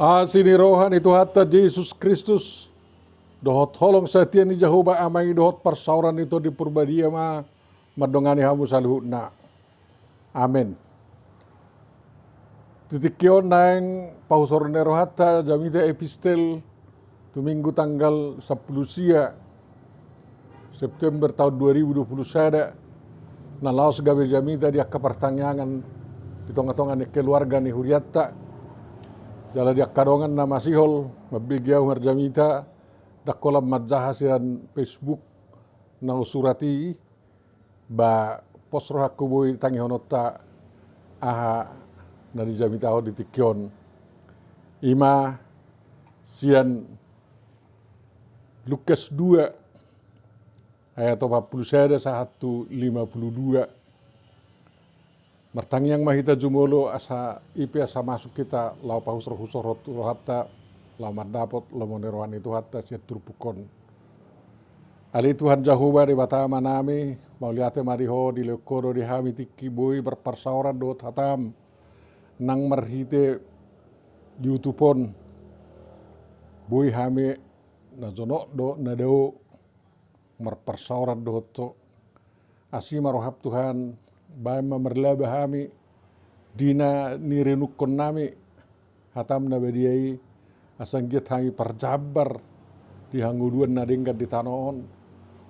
Asini rohani Tuhatta Yesus Kristus. Dohot holong setia ni Jehovah amai dohot persauran itu di purbadia ma madongani hamu saluhna. Amin. Titikyon nang pausorne rohata jamida epistel tu minggu tanggal 10 sia September tahun 2021 na laos gawe jamida dia kepertanyangan di tonga-tonga ni keluarga ni huriatta jala dia kadongan na masihol mabigyau marjamita dakolam madjahasiran Facebook na usurati ba posro hakku boy tangi honota aha na di jamita ho di tikyon ima sian Lukas 2 ayat 41 152 martangyang mahita jumolo asa ipi asa masuk kita lau pahusro rohatta lau mardapot lau monerohan itu hatta siat turpukon ali Tuhan Jehovah di batama nami mauliate mariho di leukoro di hami tiki boy berparsauran dot hatam nang marhite YouTubeon boy hami na jono do na do marparsauran dot to asi marohap Tuhan bae mamerlaba hami dina nirenukon nami hatam na badiai asanggiat hangi parjabar di hanguduan na dengkat di tanoon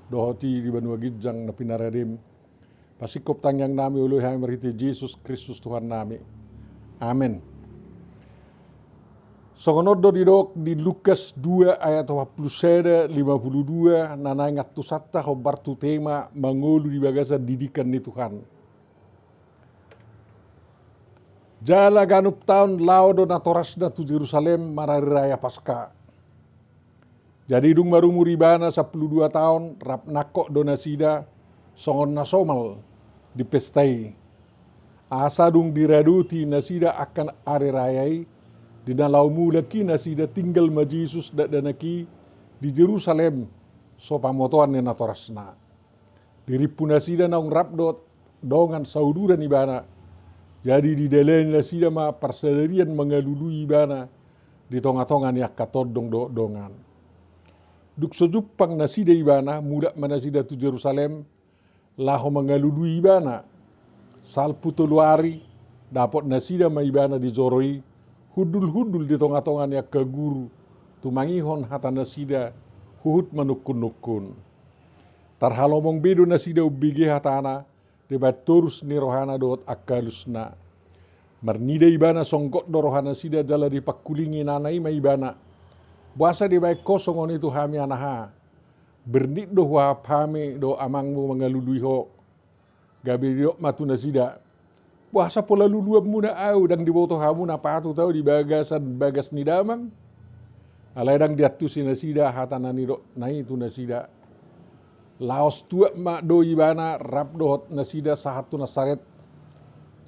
dohoti di banua gijang na pinaradim pasikop tangyang nami uluh hangi merhiti Yesus Kristus Tuhan nami amin. Songonodo didok di Lukas 2 ayat 51 52 nanay ngatu satta hobartu tema mangolu di bagasa didikan ni Tuhan. Jala ganup tahun laudo na torasda tu Jerusalem marari raya Paskah. Jadi dung baru muribana 12 tahun rap nakok donasida songon nasomal di pestai. Asa dung diraduti nasida akan are rayai di dalau mula ki nasida tinggal ma Jesus danaki di Jerusalem so pamotoan ni natorasna. Diripu nasida naung rapdot dongan sauduran ibana. Jadi di dalam nasida ma persadarian mengalului ibana di tonga-tonga ni akatodong dongan. Duk sejupang nasida ibana muda manasida tu Jerusalem laho mengalului ibana. Salpu tuluari dapat nasida ma ibana di joroi hudul-hudul di tonga-tonga ni akaguru tumangihon hata nasida huhut manukun-nukun. Tarhalomong bedo nasida ubigi hatana debat turus ni rohana dot akalusna. Marnida ibana songkot do rohana sida jala dipakulingi nanai ma ibana. Buasa di baik kosong on itu hami anaha. Bernit do wahap hami do amangmu mengalului ho. Gabi diok matu nasida. Buasa pola luluap muna au dang diboto hamu na patu tau di bagas ni damang. Alai dang diatu si nasida hatana ni do nai tu nasida. Laos tua mak do ibana rap dohot nasida sahatu nasaret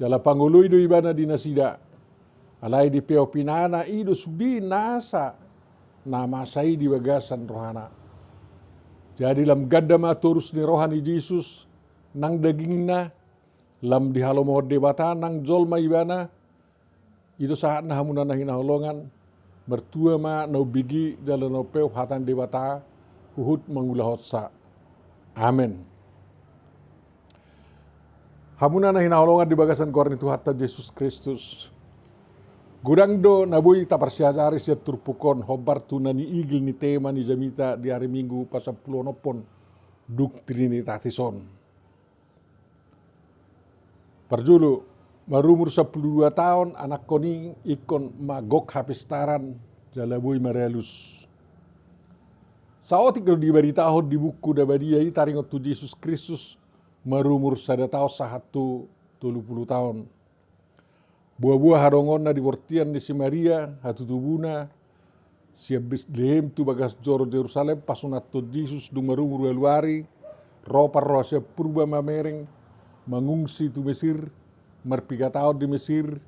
jala pangului do ibana di nasida alai di peopinana ido sudi nasa nama sai di bagasan rohana jadi lam gadda ma turus ni rohani Yesus nang dagingna lam di halomo debata nang jolma ibana ido saat na hamuna na hinaholongan mertua ma no bigi jala no peu hatan debata huhut mangulahot sa. Amin. Hamuna na hinaholongan di bagasan koran itu hatta Yesus Kristus. Gudang do nabuy taparsiajari siya turpukon hobar tuna ni igil ni tema ni jamita di hari Minggu pasapuluh nopon Trinitatis. Perjulu marumur 12 tahun anak koning ikon magok hapistaran jalabuy marelus. Saotik kalau diberitahu di buku dabadia ini taringot tu Yesus Kristus marumur 1 tahun 130 tahun. Buah-buah harongon na dibortian di si Maria hatu tubuna siap Bethlehem tu bagas joro Jerusalem pasunat tu Yesus dung marumur weluari ropar roh siap purba mamereng mengungsi tu Mesir merpiga tahun di Mesir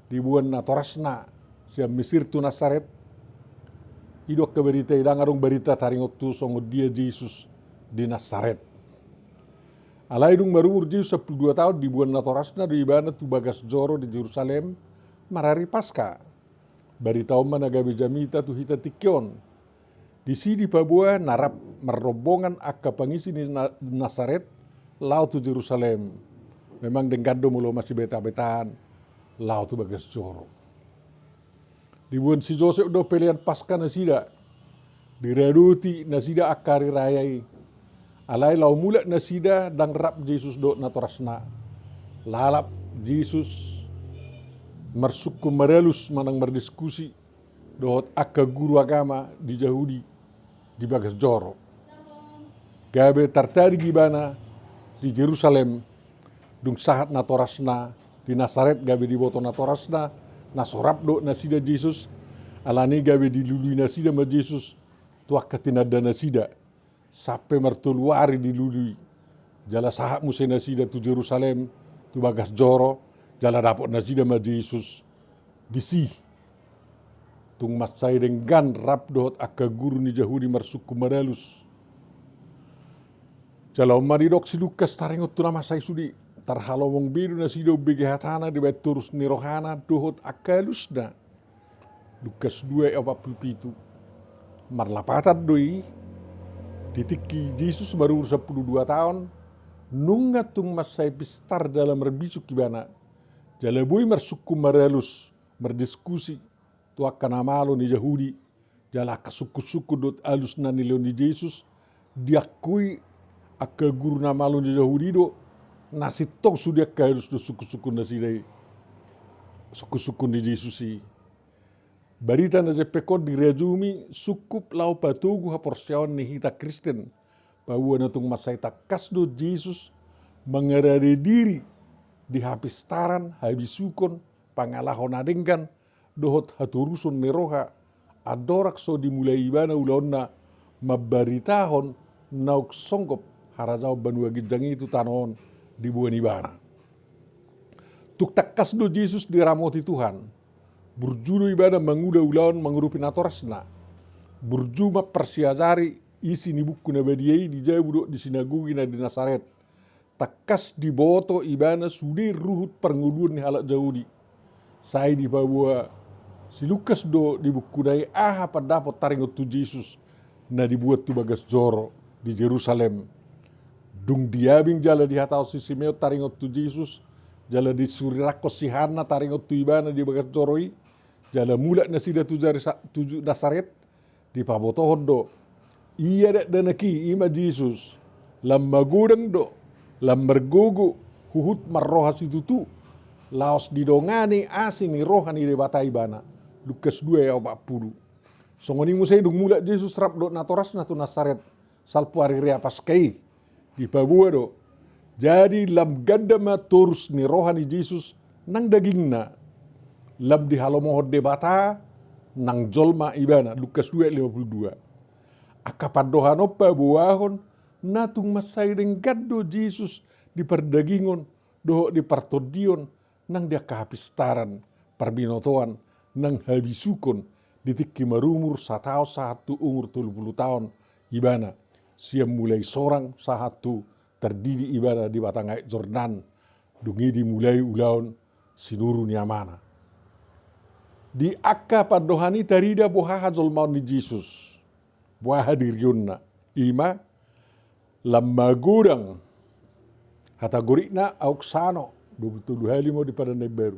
dibuan na torasna siap Mesir tu Nasaret. Idok ke berita idang arung berita taringot tu songo dia Yesus di Nasaret. Alai dung marumur Yesus 12 tahun di bulan Natorasna di ibana tu bagas joro di Jerusalem marari Paskah. bari tau mana gabe jamita tu hita tikyon. Di sini Papua narap merombongan akka pangisi di Nazaret lau tu Jerusalem. Memang dengkado mulo masih beta-betaan lau tu bagas joro. Di bulan si Joseph do pilihan pasca nasida. Diraduti nasida akari rayai. Alai lau mulak nasida dang rap Jesus do natorasna. Lalap Jesus mersuku merelus manang berdiskusi dohot akka guru agama di Yahudi di bagas joro. Gabe tertarik gimana di Jerusalem dung sahat natorasna di Nazaret gabe di boto natorasna nasorap do nasida Jesus alani gabe di lului nasida ma Jesus tuak katinada nasida sampai mertuluari di lului jala sahat musa nasida tu Jerusalem tu bagas joro jala dapot nasida ma Jesus disi tung masai dengan rap dohot akka guru ni Yahudi marsuku maralus. Jala umari dok si Lukas taringot tu nama sai sudi tarhalomong biru na sido bege hatana di bait turus ni rohana dohot akka lusna. Lukas 2:47 marlapatan doi ditiki Yesus baru 12 tahun nunga tung masai pistar dalam rerbisuk kibana. Jala bui marsuku maralus merdiskusi tu akan amalo ni Yahudi jala kasuku-suku dot alus na nilon ni Jesus diakui akka guru namalo ni Yahudi do nasitok sudia kairus do suku-suku nasidai suku-suku ni Jesus si barita na jepekon direjumi sukup lau patugu haporsiawan ni hita Kristen bahwa natung masai takas do Jesus mengerari diri di hapistaran habisukon pangalahon adengkan dohot haturusun neroha adorak so dimulai ibana ulaonna mabaritahon nauk songkop harajau banua gijangi itu tanon di buan ibana. Tuk takas do Jesus diramoti Tuhan. Burjudo ibana menguda ulaon mengurupi natorasna. Burjuma persiazari isi ni buku nabadiai di jabu di sinagogi na di Nazaret. Takas di boto ibana sudi ruhut pernguduan ni halak Yahudi. Saya di Papua si Lukas do di buku dai pada dapat taringot tu Jesus na dibuat tu bagas joro di Jerusalem. Dung diabing jala di hatau si Simeo taringot tu Jesus jala di surirako si Hana taringot tu ibana di bagas joroi jala mulak na sida tu Nazaret di pabotohon do iya dak danaki ima Jesus lam magudang do lam mergogo huhut marroha situtu laos didongani asing ni rohani de batai bana. Lukas 2:40. Songoni musai dung mulak Jesus rap do natorasna tu Nazaret salpu hari rea paskai di Papua do. Jadi lam gandama turus ni rohani Jesus nang dagingna lam di halomohod de bata nang jolma ibana. Lukas 2:52. Akapandohan opa buahon natung masai denggado Jesus di perdagingon doho di partodion nang dia kehapistaran parbinotoan nang habisukon ditikki marumur satu umur 30 tahun ibana siam mulai sorang satu terdidi ibana di batangai Jordan dungi dimulai ulaun sinuru niamana di akka padohani tarida bohaha jolmaun ni Jesus bohaha dirionna ima lamagudang hatagorikna auksano 22 hali mau di Padanai Baru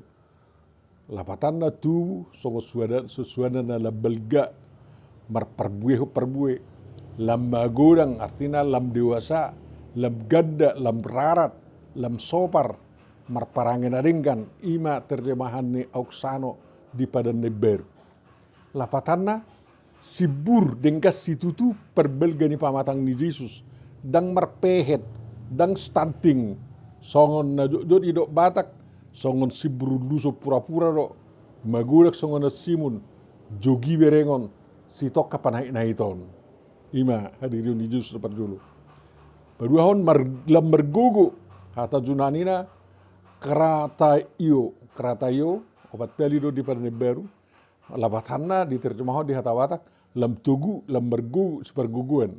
lapatan na tu songo sesuana na labelga perbueh lam magurang artinya lam dewasa lam gadda lam rarat lam sopar marparangen aringkan ima terjemahan ni auksano di Padanai Baru lapatanna sibur dengkas situtu perbelga ni pamatang ni Jesus dang marpehet dang stunting songon na jod idok batak songon sibru luso pura-pura do magurak songon na simun jogi berengon sitok kapan naiton ima hadirin di Jesus dapat dulu baduahon lam mergogo kata junanina kerata iyo obat peli do di Padanai Baru labatanna diterjemahkan di hatawatak lam tugu lam mergogo seperguguan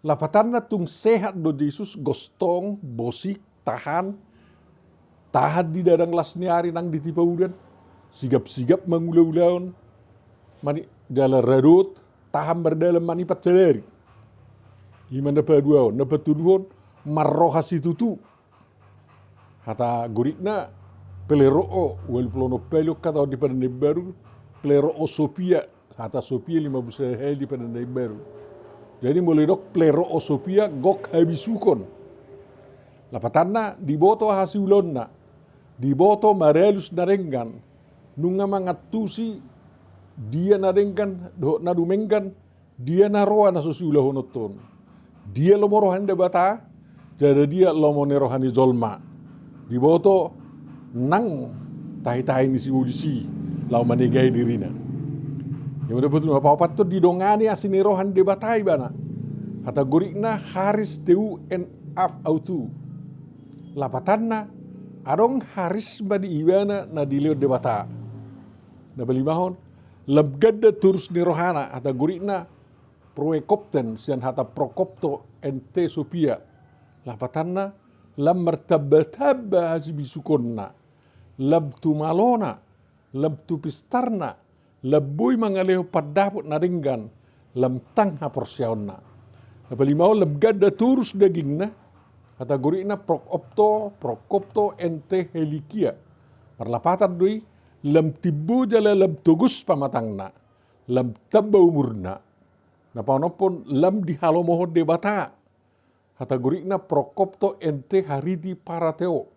lapatanna tung sehat do Jesus gostong bosik tahan di dadang lasniari nang ditipaudan sigap-sigap mengulau-ulaun, mani dalam radut, taham berdalam mani patsadari. Iman dapat dua, dapat tuduhon, marrohasi tutu. Hata gurikna, peleroo, walplono pelok kata di pada baru, peleroo Sophia, hata Sophia 5 besar di pada baru. Jadi mulai dok peleroo Sophia gok habisukon. Lapatanna diboto hasilonna, diboto marelus narenggan, nunga mangatusi dia narenggan, do nadumenggan, dia naroa nasusiula honoton. Dia lomorohan bata, jadi dia lomonerohani zolma. Diboto nang tahi-tahi ni si udisi, lau manegai dirina. Yang udah betul apa-apa tuh didongani asinerohan debatai bana. Kata gurikna haris teu en af autu. Lapatanna adong haris badi ibana na dileo debata. Na balimahon labgadda turus ni rohana hata gurikna proekopten sian hata prokopto ente Sophia. Lapatanna lam martabba hasibisukonna. Labtu malona, labtu pistarna, laboy mangaleho padapot na ringgan, lamtang haporsyaonna. Napalimao labgadda turus dagingna, kategorina prokopto ente helikia. Parlapatan doi, lam tibu jala lam tugus pamatangna, lam tabba umurna. Napanopon lam dihalomoho debata. Kategorina prokopto ente haridi parateo.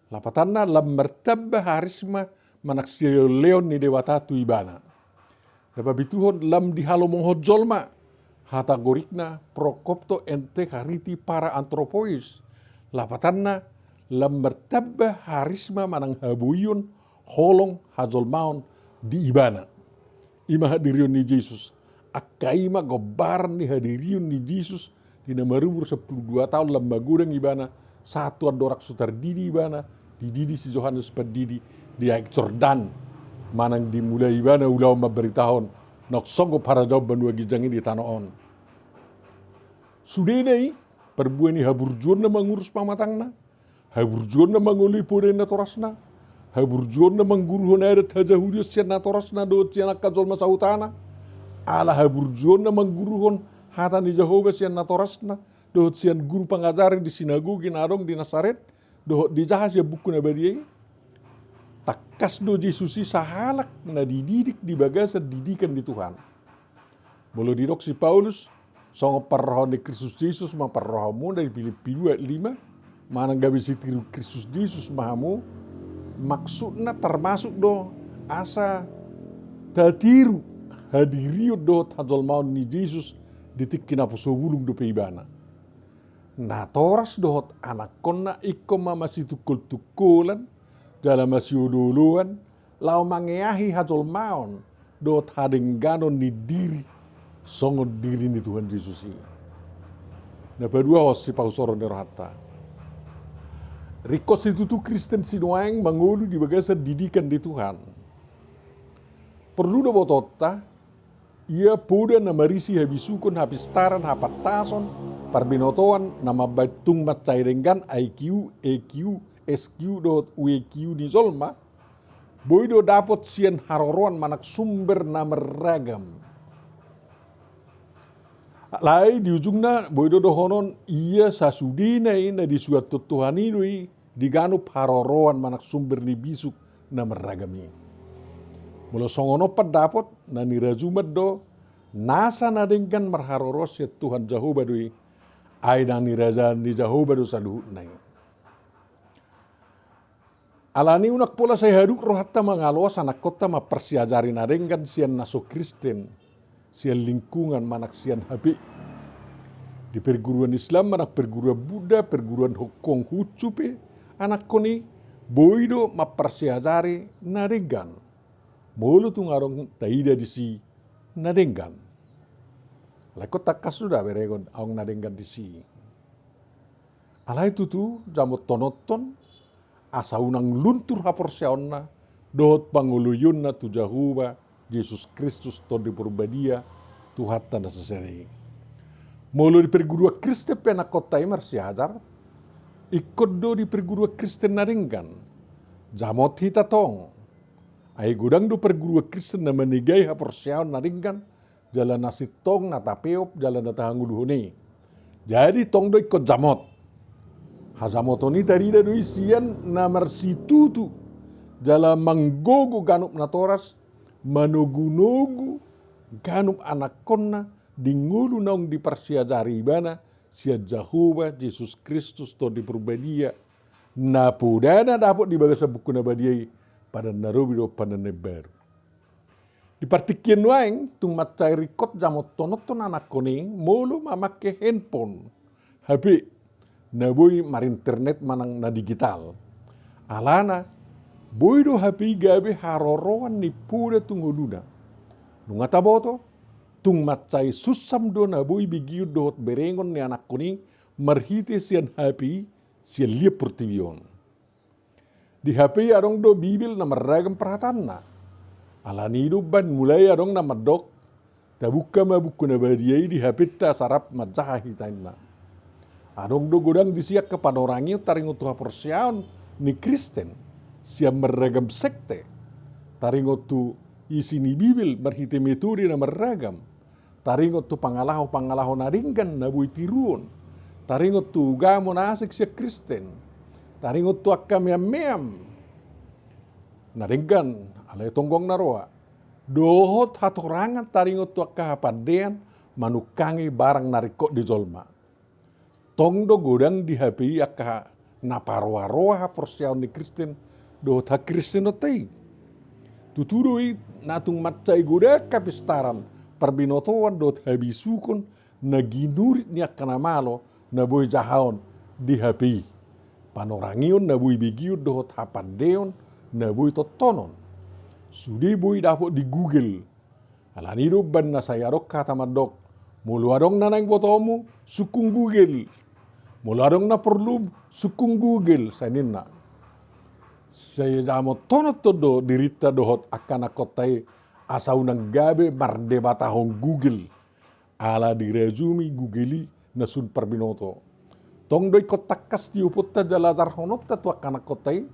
Lapatanna lam martabba harisma manaksio leon ni dewata tu ibana. Napabituhon lam dihalomoho jolma. Hata gorikna prokopto ente hariti para antropois. Lapatanna lam martabba harisma manang habuyun holong hajolmaon di ibana. Ima hadirion ni Yesus. Akaima gobaran ni hadirion ni Yesus. Dina marumur 12 tahun lam magurang ibana. Satu adorak sutar didi ibana. Didi si Johannes Padidi di Aik Jordan. Manang dimulai ibana ulau maberitahon. Nok songko para jauh banua gijang ini tanoon. Sudene perbuani haburjuan na mangurus pamatangna. Haburjuan na manguli pore na torasna. Haburjuan na mangguruhon adat hajahudios sian na torasna doot sian akadzol masautana. Ala haburjuan na mangguruhon hata ni Jehovah sian na torasna. Doot sian guru pangajaran di sinagogi narong di Nasaret. Doot di jahas ya buku na badiay. Takas do Jesusi sahalak na dididik di bagasa didikan di Tuhan. Mula didok si Paulus, songo parrohon di Kristus Yesus ma parrohamu dari Filipi 2:5, manang gabi si tiru Kristus Yesus mahamu, maksudna termasuk do asa tatiru hadiriyo do hajol maun ni Yesus ditikkin apo sobulung do peibana. Na toras dohot anak konna ikko mamasi tukul-tukulan, dalam masih uduluan, lau mangeahi hajol maun, dohot hadengganon ni diri, songot diri ni Tuhan Yesus ini. Na padua hos si pausoron derhata. Rikos itu tu Kristen sinuang mangulu di bagasa didikan di Tuhan. Perlu do botota, ia poda na marisi habisukon hapistaran hapatason, parbinotoan nama baitung matcairenggan IQ, EQ, SQ dot WQ di Zolma, boido dapat sian haroroan manak sumber nama ragam. Lai di ujungna boido dohonon ia sasudina ina di suatu Tuhan ini diganup haroroan manak sumber ni bisuk nama ragami. Mula songono dapat na nirajumat do nasa nadengkan marharoros ya Tuhan Jehovah doi. Aina ni raja ni Jehovah do saluhut nai. Alani unak pola saya haduk roh hatta mangaloas anak kota ma persiajari narenggan sian naso Kristen, sian lingkungan manak sian habi. Di perguruan Islam manak perguruan Buddha, perguruan Hokong Hucupe, anak koni boido ma persiajari narenggan. Mulu tu ngarong taida di si narenggan. Lekot takas sudah beregon aung nadenggan di si. Alai tutu jamut tonoton asa unang luntur haporsyaonna dohot panguluyunna tu Jehovah Yesus Kristus ton di purbadia tu hatta na seseri. Mulu di pergurua Kristen penak kota imar siajar ikut do di pergurua Kristen narenggan. Jamot hita tong Ai gudang do pergurua Kristen na manigai haporsiaon naringkan jalan nasi tong na tapeop jalan na tahanguluhuni. Jadi tong do ikut jamot. Hazamotoni tarida do isian na marsitutu jalan manggogo ganup natoras manogu-nogu ganup anakonna dingulu naung di parsiajari ibana sia Jehovah Yesus Kristus to di perbadia na pudana dapat dibaga sa buku na badiai pada narobi do pananebaru. Di partikian waeng tung macai rikot jamot tonoton anak kuning mulu mamake handphone HP na boy mar internet manang na digital alana boy do HP gabe haroroan ni puda tung huduna nunga taboto tung macai susam do na boy bigiu dohot berengon ni anak kuning marhite sian HP sian lia pertivion di HP adong do bibil na maragam perhatan alani do ban mulai adong na madok tabuka mabuku na badiai di HP ta sarap majaha hitain adong do godang disiak kepada orangnya taringo tuha persiaon ni Kristen siap meragam sekte taringo tu isi ni bibil marhite metode na meragam taringo tu pangalaho naringgan na bui tiruon taringo tu gamo na asik siya Kristen taringo tu akka meam naringgan alay tonggong naroa dohot hatorangan taringo tu akka hapadean manukangi barang nariko di jolma tong do godang di HP akka naparwa-roa porsiaon ni Kristen dohot ha Kristen otei tutudoi natung macai goda kapistaran perbinotoan dohot habisukon naginurit ni akka namalo na boy jahaon di HP panorangion na boy bigiu dohot hapandeon na boy totonon sudi boy dapat di Google alani do ban na sayarok kata madok mulu adong nanang botomu sukung Google mulu adong na perlu sukung Google saninna saya jamo tonot todo dirita dohot akan akotai asau nang gabe mardebata hong Google ala direzumi Googeli nasun perbinoto tong doi kotakas di uputta jaladar honop tatu akan akotai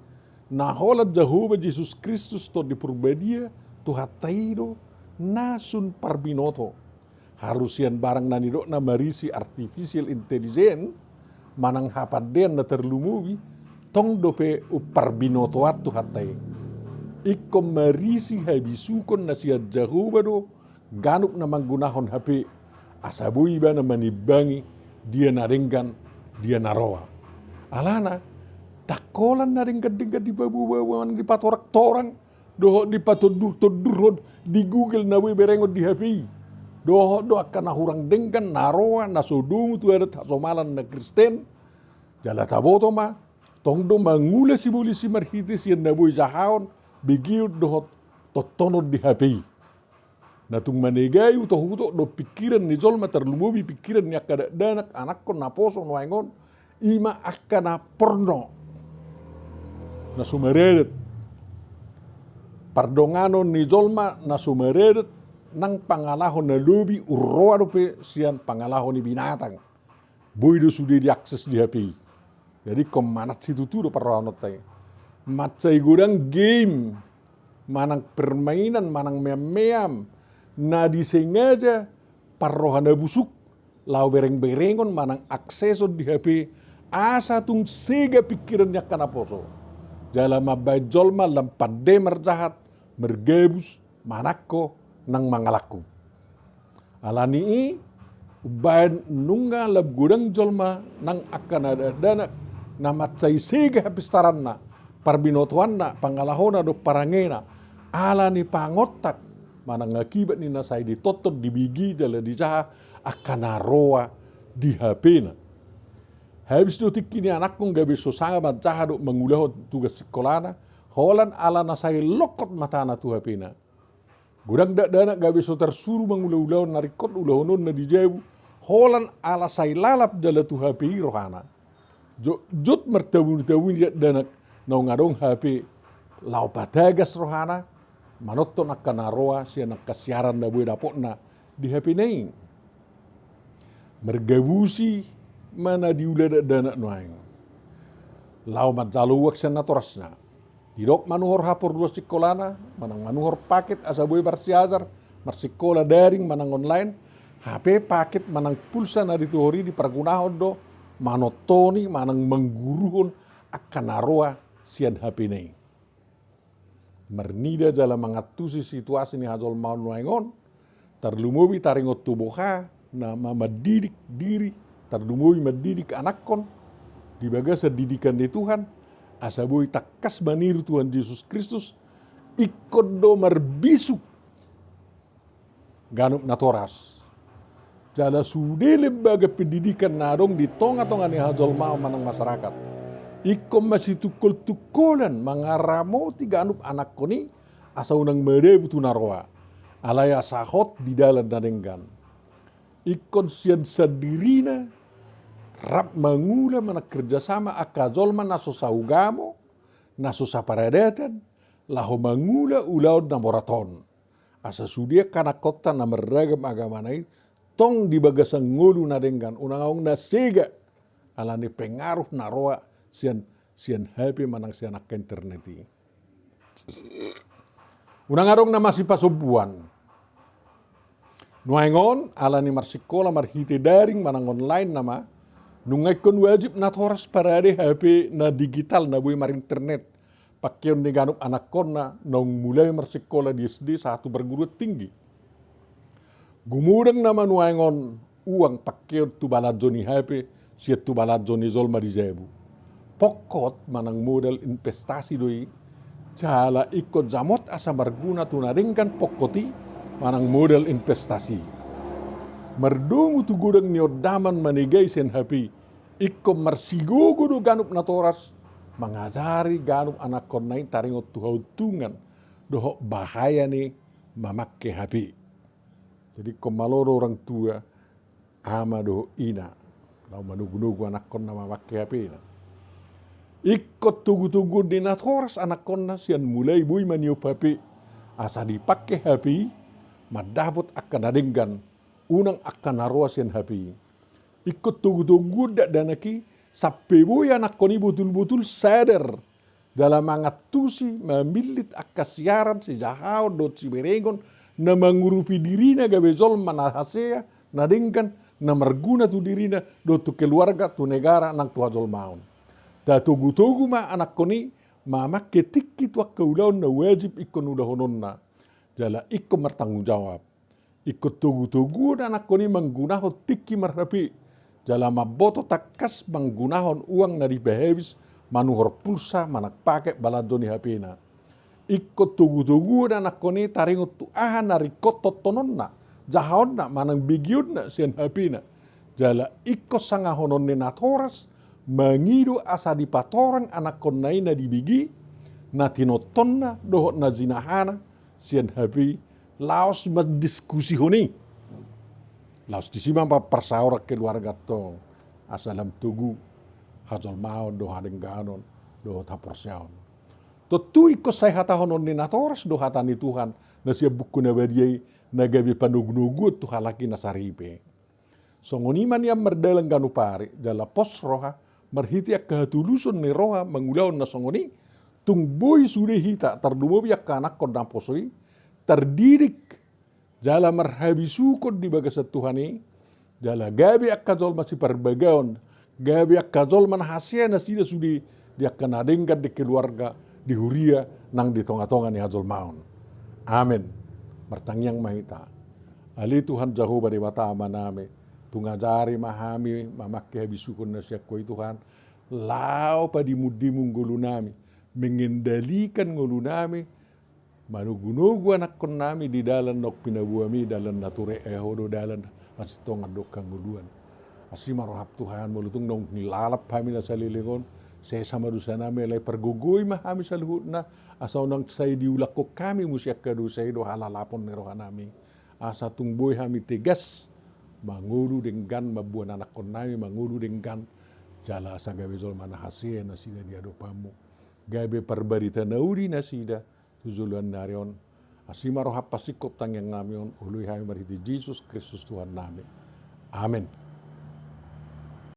naholat Jehovah Yesus Kristus to di perbadia tuhataido nasun perbinoto harusian barang nanido na marisi artificial intelligence manang hapaden na terlumubi tong dope uparbinoto atu hatai ikko marisi habisukon na siya Jehovah do ganup na manggunahon HP asabui ba na manibangi dia naringgan dia naroa alana takolan naringgan di babu-babuan di patorak torang doho di patodur di Google na berengot di HP doho do akan nahurang denggan naroa nasodungu tu ada tasomalan na Kristen jala taboto ma tong do mangula si polisi marhitis yan naboy jahaon bigiu dohot totonod di HP natung manegay uto do pikiran ni jolma terlumubi pikiran ni akada danak anak kon naposo noengon ima akana porno na sumereret pardongano ni jolma na sumereret nang pangalahon na lubi urroa dope sian pangalahon ni binatang boy do sudah diakses di HP jadi komanat situ tuh do parwanot tay macai godang game manang permainan manang meam na disengaja parrohana busuk lau bereng-berengon manang akseso di HP asa tung sega pikirannya kana poso dalam abajolma lampade merjahat mergebus manakko nang mangalaku alani i ubayan nungga lab gudang jolma nang akan ada dana nama cai sega hapistaranna parbinotuanna pangalahona do parangena alani pangotak manang akibat ni nasai ditotot dibigi dala dijaha akan naroa di HP na habis do tikini anakku gabe so sanga majaha do mangulaho tugas sekolahna holan ala nasai lokot matana tu HP na gudang dak dana gabe so tersuruh mangulau-ulau narikot ulahonon na dijebu holan ala sai lalap dala tu HP rohana jut mertawun danak nau ngadong HP lau patagas rohana manotto nakka naroa siya nakasiaran na buhay dapot na di HP naing mergabusi mana diulada danak noaing lau matjaluwak siya natorasna Didok manuhor hapor dua sekolana, manang manuhor paket asa boy barsiazar, marsikola daring manang online, HP paket manang pulsa na dituhori di pergunahon do, manotoni manang mengguruhon akan naroa sian HP nei. Mernida dalam mengatusi situasi ni hajol mau nuangon, terlumubi taringot tubuha, na mendidik diri, terlumubi mendidik anakkon, di bagasa didikan di Tuhan, asabui takas maniru Tuhan Yesus Kristus, ikut do merbisu ganup natoras. Jala sudah lembaga pendidikan narong di tonga-tonga ni hajol mau manang masyarakat. Ikom masih tukul-tukulan mangaramoti ganup anak koni asa unang merebu tu naroa. Alaya sahot di dalam danenggan. Ikon sian sadirina rap mangula mana kerjasama akazolman naso saugamo, naso saparadatan, laho mangula ulaud na moraton. Asa sudia kana kota na meragam agama nai, tong di bagasang ngulu na denggan, unang na sega, alani pengaruh naroa sian HP manang sian ak interneti. Unang arong na masih pasubuan. Nuangon alani marsikola marhite daring manang online nama, nungakon wajib na toras parade HP na digital na buy mar internet. Pakyon ni ganup anak kona nong mulai marsikola di SD satu perguruan tinggi. Gumudang nama nuangon uang pakyon tu baladzoni HP siat tu baladzoni zolma di zebu. Pokot manang modal investasi doi jala ikut jamot asa berguna tunadengkan pokoti manang modal investasi. Merdomu tu gudang niodaman manigai sen HP ikut marsigogo do ganup natoras mengajari ganup anak konai taringot tuhautungan dohok bahaya nih memakai HP. Jadi komaloro orang tua ama doho ina lau manugu-nugu anak konna memakai HP na. Ikut tugu-tugu di natoras anak konna sian mulai bui maniup HP asa dipakai HP madabot akan adenggan unang akan naroa sian HP. Ikut tugu-tugu dak danaki sampai bui anak koni betul-betul sadar dalam mengatusi memilit akasiaran sejahau dot si berengon na mengurupi dirina gabe zol manahasea nadengkan na merguna tu dirina do tu keluarga tu negara nang tu hajol maun. Da tugu-tugu ma anak koni mama ketikki tu akaulaun na wajib ikon udah hononna. Jala ikon bertanggung jawab. Ikut tugu-tugu dan anak koni menggunahon tikki marhapi. Jala maboto takas menggunahon uang na dibahebis manuhor pulsa manak pakai baladoni HP na. Ikut tugu-tugu dan anak koni taringot tu aha nari kotot tononna. Jahon na manang bigiun na sian HP na. Jala ikut sangahonon ni natoras mangido asa di patorang anak konai na dibigi na tinotonna dohot na zinahana sian HP laos berdiskusi honi laos disimang pa persaura keluarga to asalam tugu hajol maon do hadeng ganon dohot haporsiaon to tu iko sai hata honon ni natoras do hata ni Tuhan na sia buku na badiai na gabi panugu-nugu tu halaki na saripe songoniman yang merdalang ganupari jala pos roha marhiti akka hatuluson ni roha mangulaon na songoni tungboy sudah hita terdumobi akka anak kodang posoi terdidik jala marhabisukon di bagasat Tuhani jala gabi akka zol masih perbagaon gabi akka zol manhasia na sida sudi dia kena dengkat di keluarga di huria nang di tonga-tonga ni hajol maun. Amin. Martangyang mahita. Ali Tuhan Jehovah Dewata amaname. Tungajari mahami mamakai habisukun na siya ko Tuhan lao pa dimudimu ngulu nami mengendalikan ngulu nami manugunugu anak kon nami di dalan nok pinabuami dalan nature ehodo dalan asitong adok kang nguluan asima rohap Tuhan mulutung nong nilalap kami na sa lilingon saya sama dosa nami lay pergugoy mahami sa luhut na asaw nang say diulak ko kami musyak kadusay do halalapon ni roha nami asa tungboy hami tegas manguru dengan mabuan anak konami manguru dengan jala asa gabe zol mana hasia na sida dia dopamu gabe perbarita nauri na sida tuzuluan narion asima roha pasikop tangyang namion ului hai marhiti Jesus Kristus Tuhan nami amin.